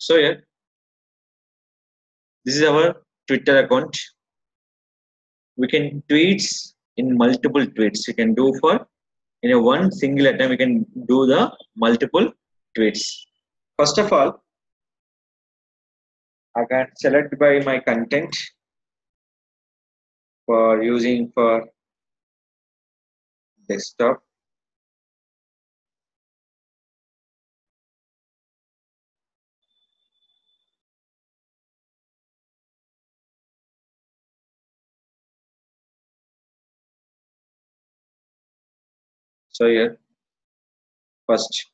So here, this is our Twitter account. We can tweets in multiple tweets. You can do for in a one single attempt. We can do the multiple tweets. First of all, I can select by my content for using for desktop. So here, first,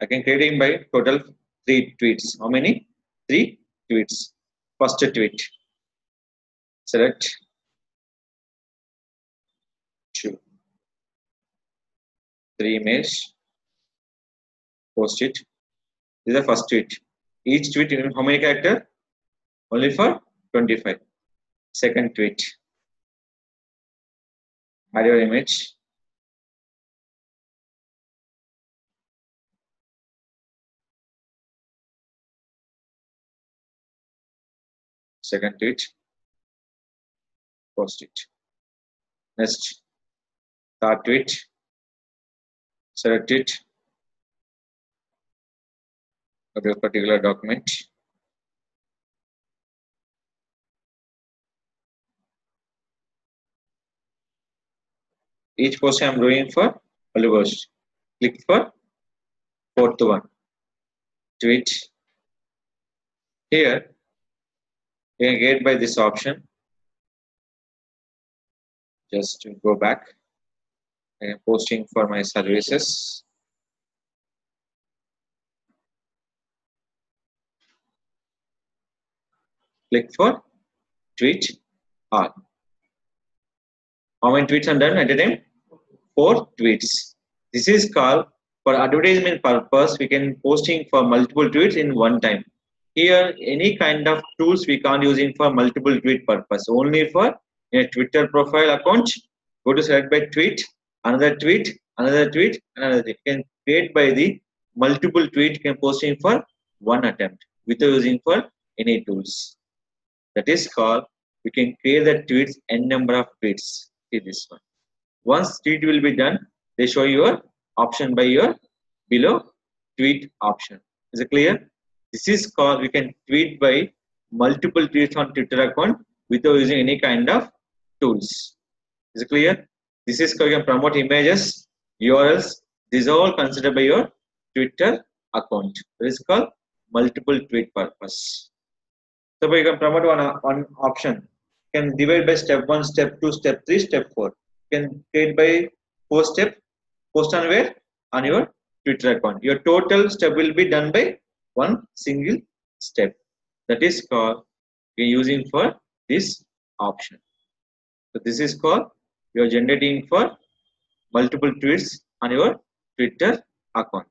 I can create by total 3 tweets. How many? 3 tweets. First tweet. Select 2, 3 image. Post it. This is the first tweet. Each tweet in how many character? Only for 25. Second tweet. Add your image. Second tweet. Post it. Next. Third tweet. Select it. Of your particular document. Each post I am doing for followers. Click for fourth one. Tweet. Here, you can get by this option. Just to go back. I am posting for my services. Click for tweet all. How many tweets are done at a time? 4 tweets. This is called for advertisement purpose. We can posting for multiple tweets in one time. Here, any kind of tools we can't using for multiple tweet purpose. Only for a Twitter profile account. Go to select by tweet, another tweet, another tweet, another tweet. You can create by the multiple tweet. You can posting for one attempt without using for any tools. That is called, we can create the tweets n number of tweets. See this one. Once tweet will be done, they show your option by your below tweet option. Is it clear? This is called, we can tweet by multiple tweets on Twitter account without using any kind of tools. Is it clear? This is called, you can promote images, URLs. These are all considered by your Twitter account. This is called multiple tweet purpose. So you can promote one option. You can divide by step 1, step 2, step 3, step 4. You can create by 4 step. Post on where? On your Twitter account. Your total step will be done by one single step. That is called you're using for this option. So this is called you're generating for multiple tweets on your Twitter account.